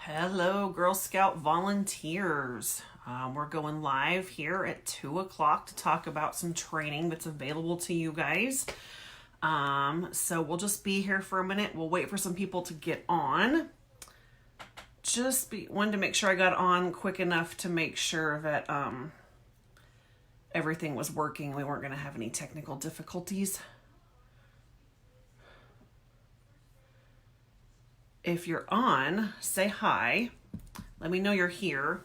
Hello, Girl Scout volunteers. We're going live here at 2 o'clock to talk about some training that's available to you guys. So we'll just be here for a minute. We'll wait for some people to get on. Wanted to make sure I got on quick enough to make sure that everything was working. We weren't going to have any technical difficulties. If you're on, say hi. Let me know you're here.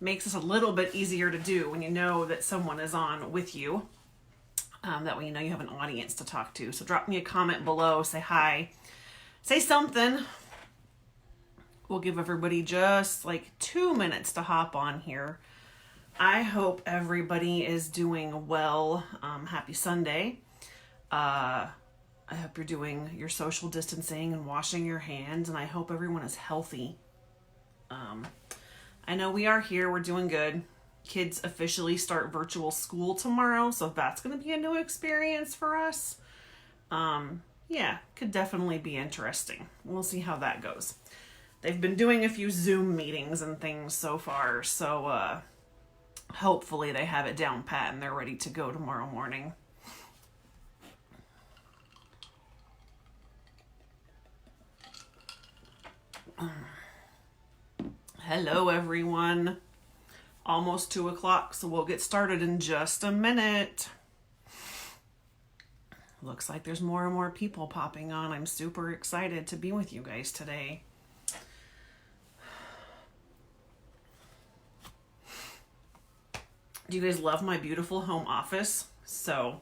Makes us a little bit easier to do when you know that someone is on with you. That way you know you have an audience to talk to. So drop me a comment below, say hi, say something. We'll give everybody just like 2 minutes to hop on here. I hope everybody is doing well. Happy Sunday. I hope you're doing your social distancing and washing your hands, and I hope everyone is healthy. I know we are here. We're doing good. Kids officially start virtual school tomorrow, so that's going to be a new experience for us. Yeah, could definitely be interesting. We'll see how that goes. They've been doing a few Zoom meetings and things so far, so hopefully they have it down pat and they're ready to go tomorrow morning. Hello, everyone. Almost 2 o'clock, so we'll get started in just a minute. Looks like there's more and more people popping on. I'm super excited to be with you guys today. Do you guys love my beautiful home office? So,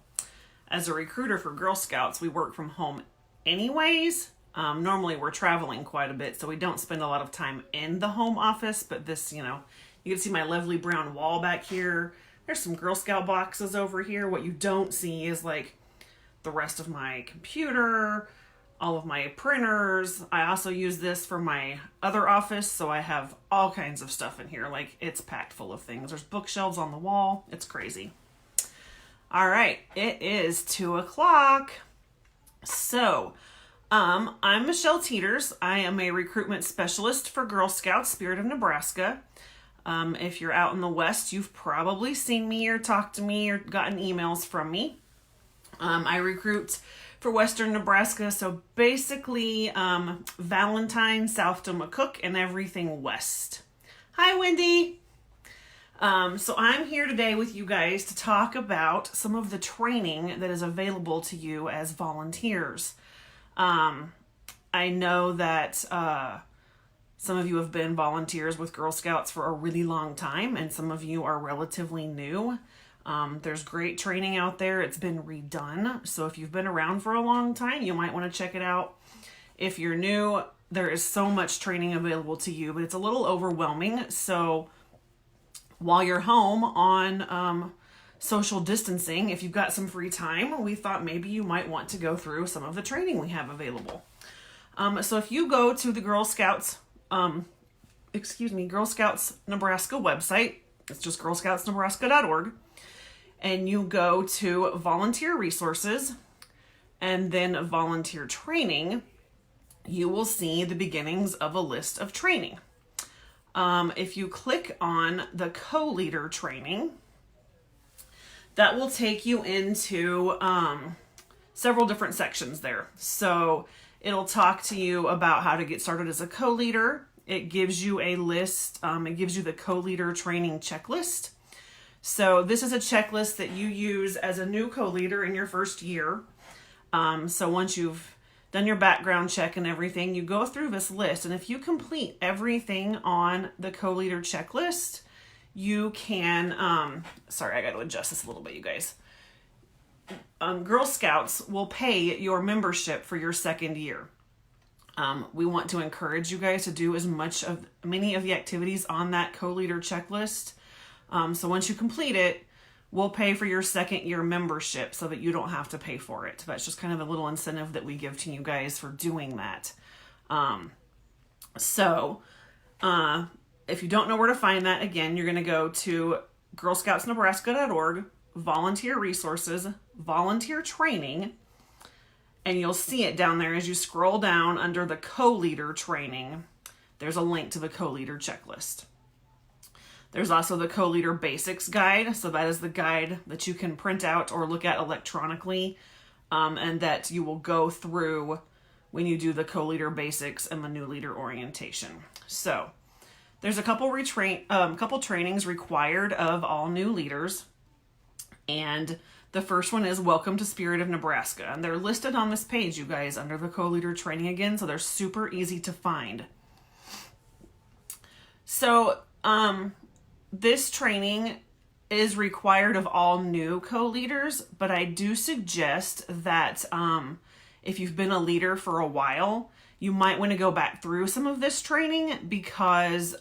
as a recruiter for Girl Scouts, we work from home anyways. Normally we're traveling quite a bit, so we don't spend a lot of time in the home office, but this, you can see my lovely brown wall back here. There's some Girl Scout boxes over here. What you don't see is like the rest of my computer, all of my printers. I also use this for my other office, so I have all kinds of stuff in here. Like, it's packed full of things. There's bookshelves on the wall. It's crazy. All right, it is 2 o'clock. So, I'm Michelle Teeters. I am a recruitment specialist for Girl Scouts Spirit of Nebraska. If you're out in the West, you've probably seen me or talked to me or gotten emails from me. I recruit for Western Nebraska, so basically Valentine, South to McCook, and everything west. Hi, Wendy. So I'm here today with you guys to talk about some of the training that is available to you as volunteers. I know that some of you have been volunteers with Girl Scouts for a really long time, and some of you are relatively new. There's great training out there. It's been redone. So if you've been around for a long time, you might want to check it out. If you're new, there is so much training available to you, but it's a little overwhelming. So while you're home on social distancing, if you've got some free time, we thought maybe you might want to go through some of the training we have available. So if you go to the Girl Scouts Nebraska website, it's just girlscoutsnebraska.org, and you go to volunteer resources and then volunteer training, you will see the beginnings of a list of training. If you click on the co-leader training, that will take you into several different sections there. So it'll talk to you about how to get started as a co-leader. It gives you a list. It gives you the co-leader training checklist. So this is a checklist that you use as a new co-leader in your first year. So once you've done your background check and everything, you go through this list. And if you complete everything on the co-leader checklist, you can, sorry, I got to adjust this a little bit, you guys. Girl Scouts will pay your membership for your second year. We want to encourage you guys to do many of the activities on that co-leader checklist. So once you complete it, we'll pay for your second year membership so that you don't have to pay for it. That's just kind of a little incentive that we give to you guys for doing that. If you don't know where to find that, again, you're going to go to girlscoutsnebraska.org, volunteer resources, volunteer training, and you'll see it down there as you scroll down under the co-leader training. there's a link to the co-leader checklist. There's also the co-leader basics guide. So that is the guide that you can print out or look at electronically, and that you will go through when you do the co-leader basics and the new leader orientation. So there's a couple trainings required of all new leaders. And the first one is Welcome to Spirit of Nebraska. And they're listed on this page, you guys, under the co-leader training again. So they're super easy to find. So this training is required of all new co-leaders, but I do suggest that if you've been a leader for a while, you might want to go back through some of this training because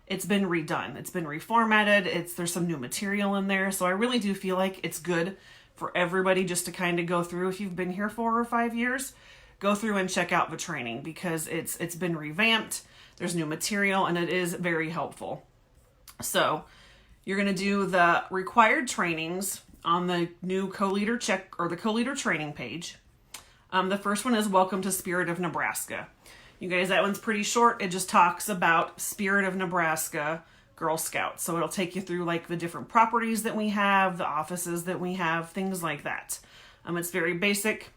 it's been redone. It's been reformatted. There's some new material in there. So I really do feel like it's good for everybody just to kind of go through. If you've been here 4 or 5 years, go through and check out the training because it's been revamped. There's new material and it is very helpful. So you're going to do the required trainings on the new co-leader check or the co-leader training page. The first one is Welcome to Spirit of Nebraska. You guys, that one's pretty short. It just talks about Spirit of Nebraska Girl Scouts. So it'll take you through like the different properties that we have, the offices that we have, things like that. It's very basic.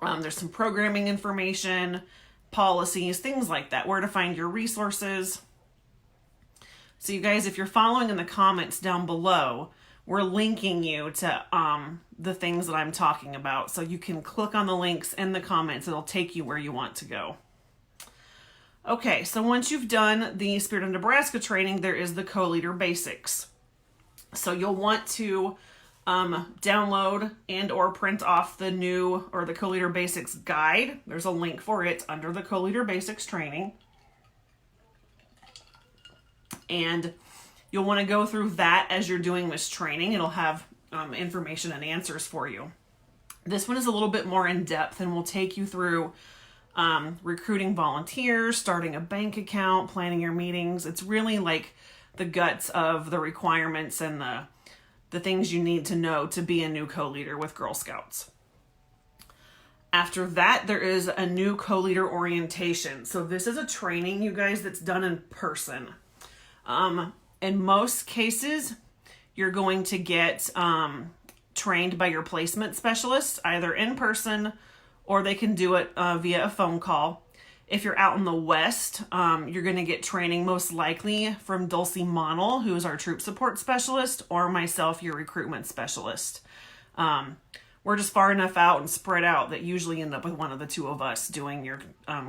There's some programming information, policies, things like that, where to find your resources. So you guys, if you're following in the comments down below, we're linking you to the things that I'm talking about. So you can click on the links in the comments. It'll take you where you want to go. Okay, so once you've done the Spirit of Nebraska training, there is the co-leader basics. So you'll want to download and or print off the new or the co-leader basics guide. There's a link for it under the co-leader basics training. And you'll want to go through that as you're doing this training. It'll have information and answers for you. This one is a little bit more in depth and will take you through recruiting volunteers, starting a bank account, planning your meetings. It's really like the guts of the requirements and the things you need to know to be a new co-leader with Girl Scouts. After that, there is a new co-leader orientation. So this is a training, you guys, that's done in person. In most cases, you're going to get trained by your placement specialist, either in person or they can do it via a phone call. If you're out in the West, you're going to get training most likely from Dulcie Monell, who is our troop support specialist, or myself, your recruitment specialist. We're just far enough out and spread out that usually end up with one of the two of us doing your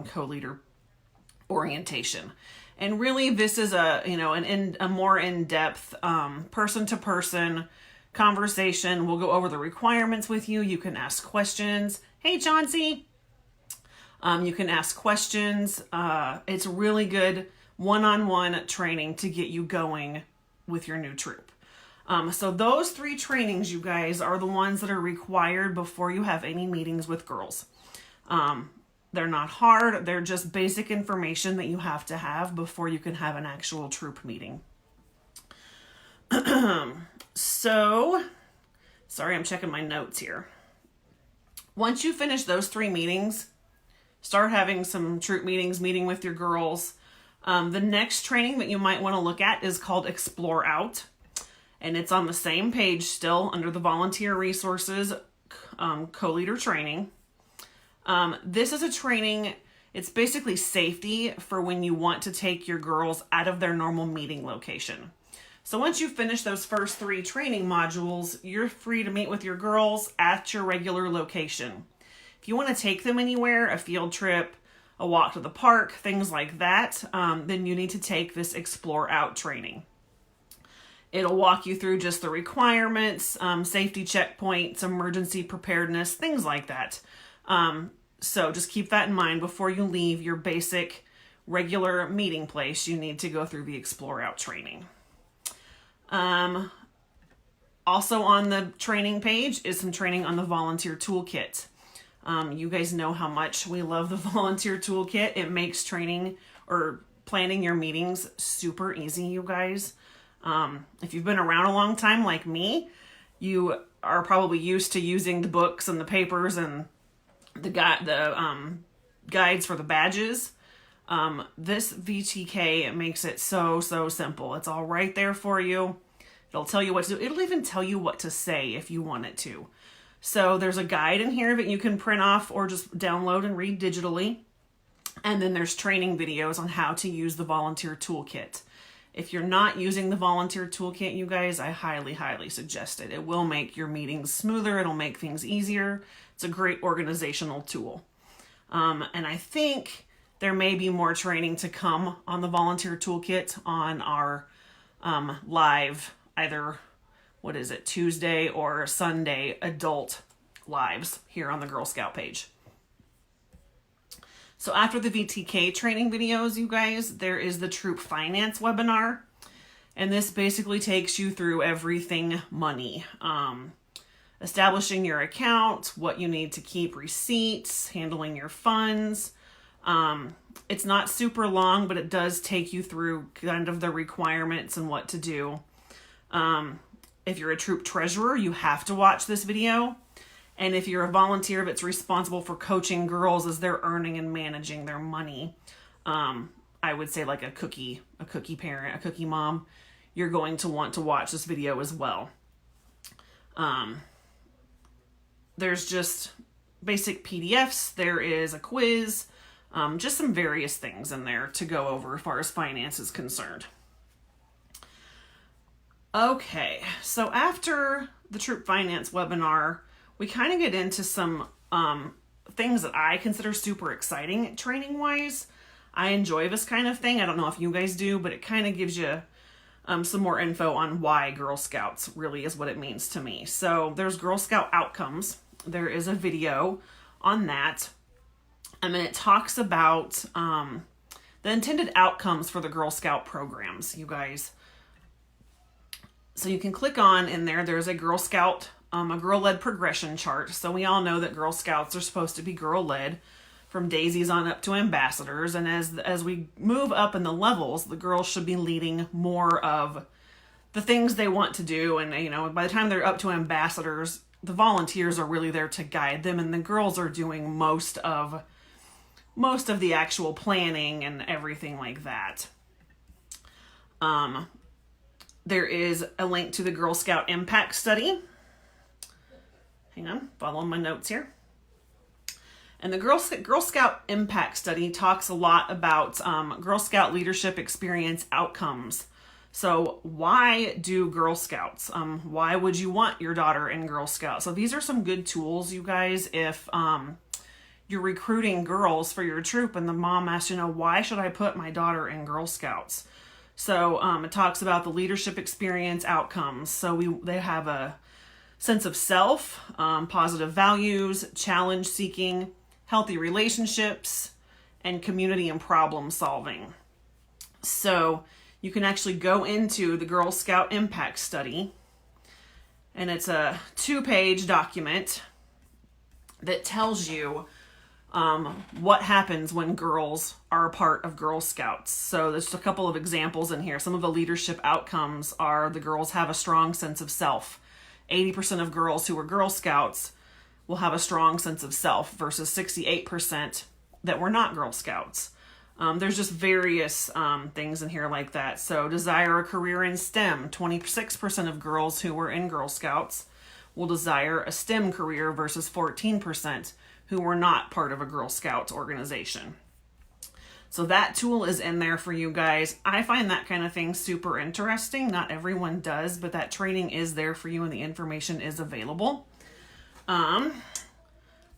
co-leader orientation. And really, this is a more in-depth, person-to-person conversation. We'll go over the requirements with you. You can ask questions. Hey, Chauncey. You can ask questions. It's really good one-on-one training to get you going with your new troop. So those 3 trainings, you guys, are the ones that are required before you have any meetings with girls. They're not hard. They're just basic information that you have to have before you can have an actual troop meeting. So, sorry, I'm checking my notes here. Once you finish those 3 meetings, start having some troop meetings, meeting with your girls. The next training that you might want to look at is called Explore Out. And it's on the same page still under the Volunteer Resources co-leader training. This is a training, it's basically safety for when you want to take your girls out of their normal meeting location. So once you finish those first 3 training modules, you're free to meet with your girls at your regular location. If you want to take them anywhere, a field trip, a walk to the park, things like that, then you need to take this Explore Out training. It'll walk you through just the requirements, safety checkpoints, emergency preparedness, things like that. So just keep that in mind before you leave your basic regular meeting place. You need to go through the Explore Out training. Also on the training page is some training on the volunteer toolkit. You guys know how much we love the volunteer toolkit. It makes training or planning your meetings super easy, you guys. If you've been around a long time like me, you are probably used to using the books and the papers and the guides for the badges. This VTK makes it so simple. It's all right there for you. It'll tell you what to do. It'll even tell you what to say if you want it to. So there's a guide in here that you can print off or just download and read digitally. And then there's training videos on how to use the volunteer toolkit. If you're not using the volunteer toolkit, you guys, I highly suggest it. It will make your meetings smoother. It'll make things easier. It's a great organizational tool. And I think there may be more training to come on the volunteer toolkit on our live, either, Tuesday or Sunday adult lives here on the Girl Scout page. So after the VTK training videos, you guys, there is the Troop Finance webinar. And this basically takes you through everything money. Establishing your account, what you need to keep receipts, handling your funds. It's not super long, but it does take you through kind of the requirements and what to do. If you're a troop treasurer, you have to watch this video. And if you're a volunteer that's responsible for coaching girls as they're earning and managing their money, I would say like a cookie parent, a cookie mom, you're going to want to watch this video as well. There's just basic PDFs. There is a quiz, just some various things in there to go over as far as finance is concerned. Okay, so after the Troop Finance webinar, we kind of get into some things that I consider super exciting training-wise. I enjoy this kind of thing. I don't know if you guys do, but it kind of gives you some more info on why Girl Scouts really is what it means to me. So there's Girl Scout outcomes. There is a video on that. And then it talks about the intended outcomes for the Girl Scout programs, you guys. So you can click on in there. There's a Girl Scout a girl-led progression chart. So we all know that Girl Scouts are supposed to be girl-led from daisies on up to ambassadors. And as we move up in the levels, the girls should be leading more of the things they want to do. And, by the time they're up to ambassadors, the volunteers are really there to guide them. And the girls are doing most of the actual planning and everything like that. There is a link to the Girl Scout Impact Study. Hang on, following my notes here. And the Girl Scout Impact Study talks a lot about Girl Scout leadership experience outcomes. So why do Girl Scouts? Why would you want your daughter in Girl Scouts? So these are some good tools, you guys, if you're recruiting girls for your troop and the mom asks, why should I put my daughter in Girl Scouts? So it talks about the leadership experience outcomes. So they have a sense of self, positive values, challenge seeking, healthy relationships, and community and problem solving. So you can actually go into the Girl Scout Impact Study, and it's a 2-page document that tells you what happens when girls are a part of Girl Scouts. So there's a couple of examples in here. Some of the leadership outcomes are the girls have a strong sense of self. 80% of girls who are Girl Scouts will have a strong sense of self versus 68% that were not Girl Scouts. There's just various things in here like that. So desire a career in STEM. 26% of girls who were in Girl Scouts will desire a STEM career versus 14% who were not part of a Girl Scouts organization. So that tool is in there for you guys. I find that kind of thing super interesting. Not everyone does, but that training is there for you and the information is available. Let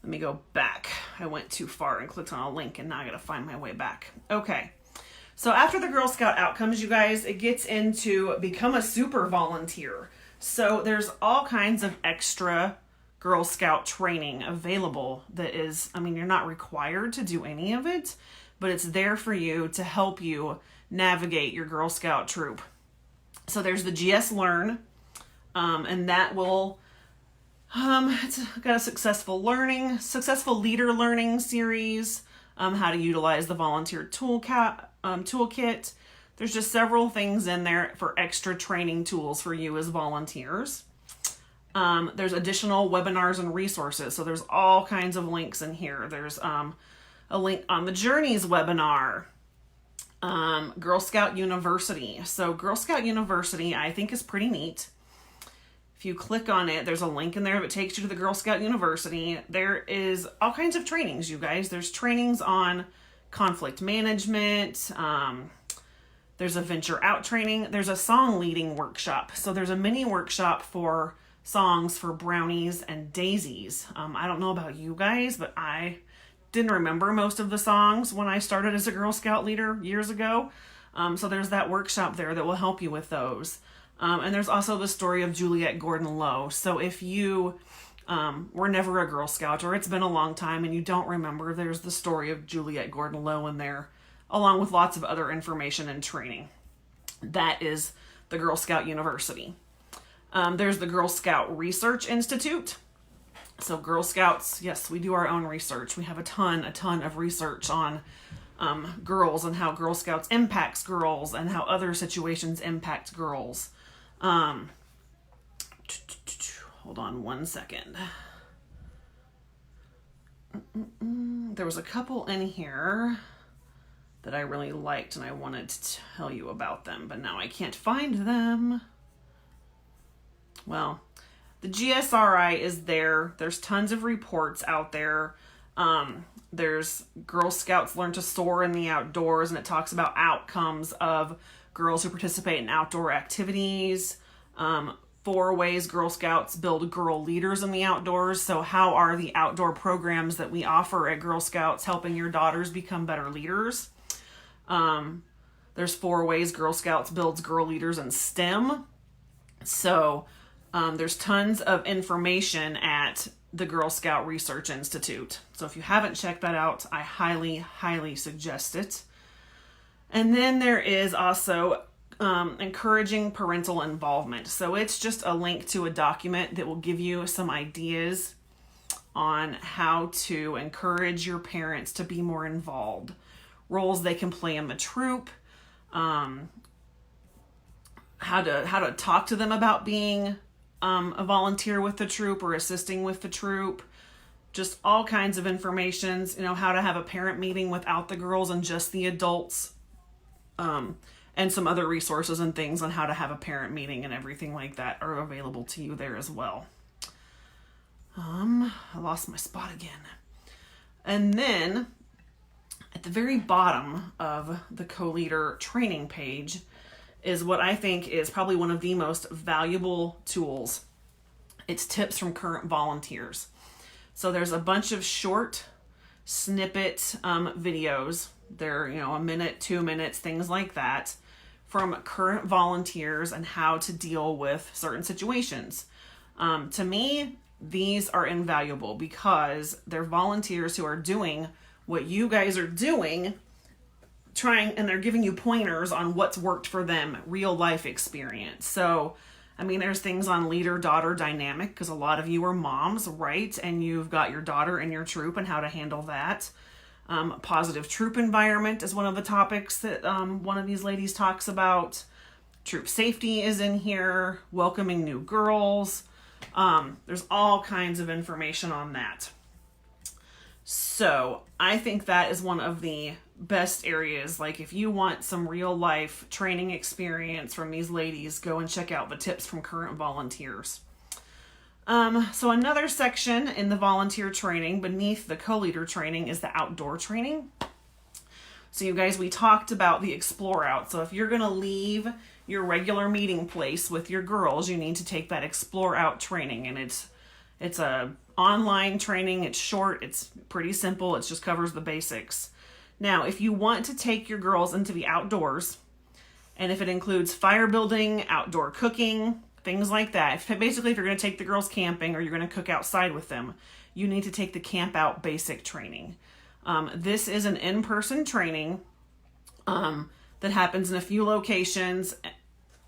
me go back. I went too far and clicked on a link and now I gotta find my way back. Okay. So after the Girl Scout outcomes, you guys, it gets into become a super volunteer. So there's all kinds of extra Girl Scout training available that is, you're not required to do any of it, but it's there for you to help you navigate your Girl Scout troop. So there's the GS Learn, and that will, it's got a successful leader learning series, how to utilize the volunteer toolkit. There's just several things in there for extra training tools for you as volunteers. There's additional webinars and resources. So there's all kinds of links in here. There's a link on the Journeys webinar. Girl Scout University. So Girl Scout University, I think, is pretty neat. If you click on it, there's a link in there that takes you to the Girl Scout University. There is all kinds of trainings, you guys. There's trainings on conflict management. There's a venture out training. There's a song leading workshop. So there's a mini workshop for songs for brownies and daisies. I don't know about you guys, but I didn't remember most of the songs when I started as a Girl Scout leader years ago. So there's that workshop there that will help you with those. And there's also the story of Juliette Gordon Low. So if you were never a Girl Scout, or it's been a long time and you don't remember, there's the story of Juliette Gordon Low in there, along with lots of other information and training. That is the Girl Scout University. There's the Girl Scout Research Institute. So Girl Scouts, yes, we do our own research. We have a ton of research on girls and how Girl Scouts impacts girls and how other situations impact girls. Hold on one second. There was a couple in here that I really liked and I wanted to tell you about them, but now I can't find them. Well, the GSRI is there. There's tons of reports out there. There's Girl Scouts Learn to Soar in the Outdoors, and it talks about outcomes of girls who participate in outdoor activities. 4 ways Girl Scouts build girl leaders in the outdoors. So how are the outdoor programs that we offer at Girl Scouts helping your daughters become better leaders? There's 4 ways Girl Scouts builds girl leaders in STEM. So there's tons of information at the Girl Scout Research Institute. So if you haven't checked that out, I highly suggest it. And then there is also encouraging parental involvement. So it's just a link to a document that will give you some ideas on how to encourage your parents to be more involved. Roles they can play in the troop, how to talk to them about being a volunteer with the troop or assisting with the troop, just all kinds of information, how to have a parent meeting without the girls and just the adults, and some other resources and things on how to have a parent meeting and everything like that are available to you there as well. I lost my spot again. And then at the very bottom of the co-leader training page is what I think is probably one of the most valuable tools. It's tips from current volunteers. So there's a bunch of short snippet videos. They're, a minute, 2 minutes, things like that, from current volunteers and how to deal with certain situations. To me, these are invaluable because they're volunteers who are doing what you guys are doing, and they're giving you pointers on what's worked for them, real life experience. So, there's things on leader-daughter dynamic, because a lot of you are moms, right? And you've got your daughter in your troop and how to handle that. Positive troop environment is one of the topics that one of these ladies talks about. Troop safety is in here. Welcoming new girls. There's all kinds of information on that. So I think that is one of the best areas. Like if you want some real life training experience from these ladies, go and check out the tips from current volunteers. So another section in the volunteer training beneath the co-leader training is the outdoor training. So you guys, we talked about the Explore Out. So if you're going to leave your regular meeting place with your girls, you need to take that Explore Out training. And it's a online training. It's short. It's pretty simple. It just covers the basics. Now, if you want to take your girls into the outdoors, and if it includes fire building, outdoor cooking, things like that. Basically, if you're going to take the girls camping or you're going to cook outside with them, you need to take the Camp Out basic training. This is an in-person training that happens in a few locations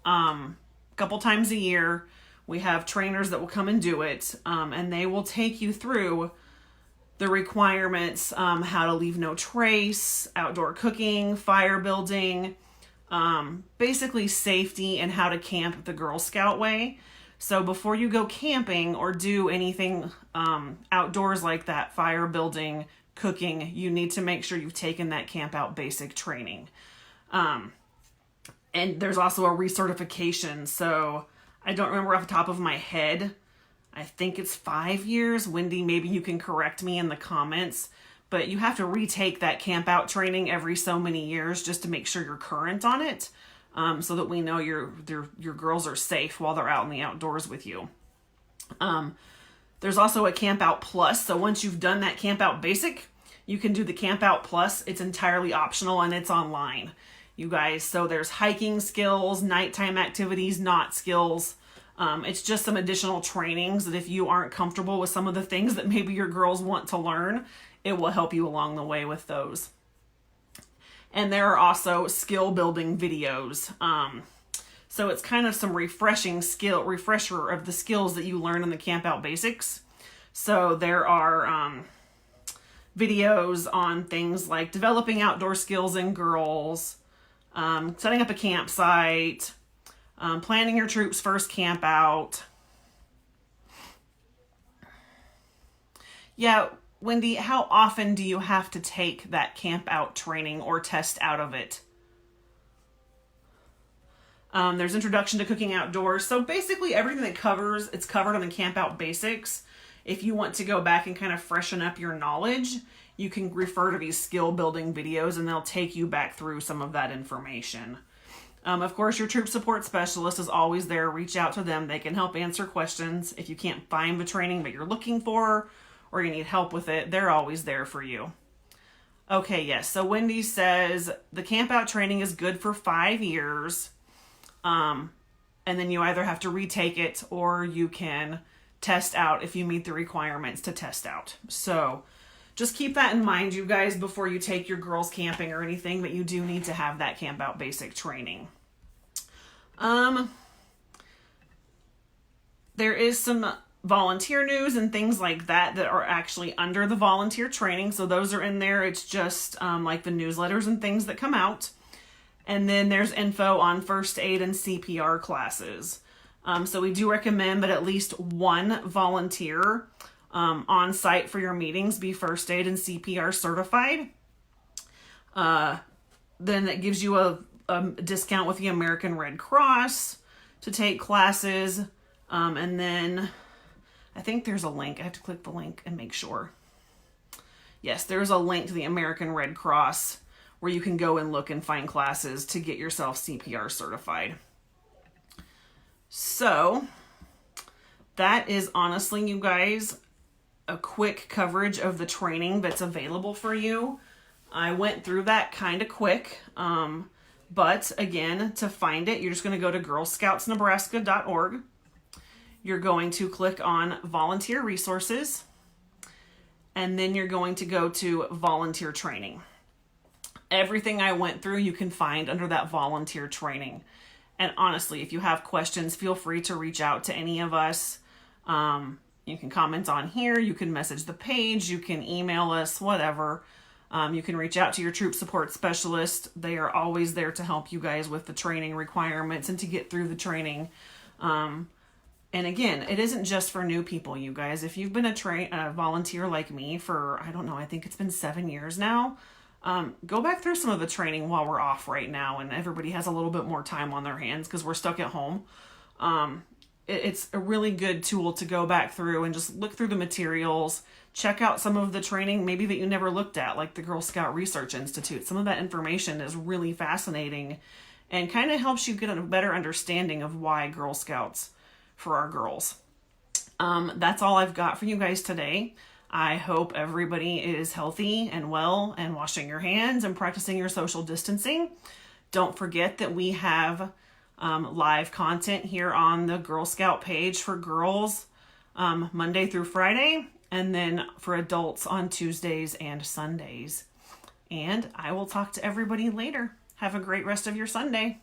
a couple times a year. We have trainers that will come and do it, and they will take you through the requirements, how to leave no trace, outdoor cooking, fire building, basically safety and how to camp the Girl Scout way. So before you go camping or do anything outdoors like that, fire building, cooking, you need to make sure you've taken that Camp Out basic training. And there's also a recertification. So I don't remember off the top of my head. I think it's 5 years. Wendy, maybe you can correct me in the comments. But you have to retake that camp out training every so many years just to make sure you're current on it, so that we know your girls are safe while they're out in the outdoors with you. There's also a Camp Out Plus. So once you've done that Camp Out Basic, you can do the Camp Out Plus. It's entirely optional and it's online, you guys. So there's hiking skills, nighttime activities, knot skills. It's just some additional trainings that if you aren't comfortable with some of the things that maybe your girls want to learn, it will help you along the way with those. And there are also skill building videos. So it's kind of some refresher of the skills that you learn in the Camp Out Basics. So there are videos on things like developing outdoor skills in girls, setting up a campsite, planning your troops' first camp out. Yeah, Wendy, how often do you have to take that camp out training or test out of it? There's introduction to cooking outdoors. So basically everything it's covered on the Camp Out Basics. If you want to go back and kind of freshen up your knowledge, you can refer to these skill building videos and they'll take you back through some of that information. Of course, your troop support specialist is always there. Reach out to them. They can help answer questions. If you can't find the training that you're looking for, or you need help with it, they're always there for you. Okay, yes. So Wendy says the camp out training is good for 5 years. And then you either have to retake it or you can test out if you meet the requirements to test out. So just keep that in mind, you guys, before you take your girls camping or anything, that you do need to have that Camp Out Basic training. There is some volunteer news and things like that are actually under the volunteer training. So those are in there. It's just like the newsletters and things that come out. And then there's info on first aid and CPR classes. So we do recommend that at least one volunteer on site for your meetings be first aid and CPR certified. Then it gives you a discount with the American Red Cross to take classes. And then I think there's a link. I have to click the link and make sure. Yes, there's a link to the American Red Cross where you can go and look and find classes to get yourself CPR certified. So that is honestly, you guys, a quick coverage of the training that's available for you. I went through that kind of quick. But again, to find it, you're just going to go to girlscoutsnebraska.org. You're going to click on volunteer resources, and then you're going to go to volunteer training. Everything I went through, you can find under that volunteer training. And honestly, if you have questions, feel free to reach out to any of us. You can comment on here, you can message the page, you can email us, whatever. You can reach out to your troop support specialist. They are always there to help you guys with the training requirements and to get through the training. And again, it isn't just for new people, you guys. If you've been a volunteer like me for, I don't know, I think it's been 7 years now, go back through some of the training while we're off right now and everybody has a little bit more time on their hands because we're stuck at home. It's a really good tool to go back through and just look through the materials, check out some of the training maybe that you never looked at, like the Girl Scout Research Institute. Some of that information is really fascinating and kind of helps you get a better understanding of why Girl Scouts for our girls. That's all I've got for you guys today. I hope everybody is healthy and well and washing your hands and practicing your social distancing. Don't forget that we have live content here on the Girl Scout page for girls Monday through Friday, and then for adults on Tuesdays and Sundays. And I will talk to everybody later. Have a great rest of your Sunday.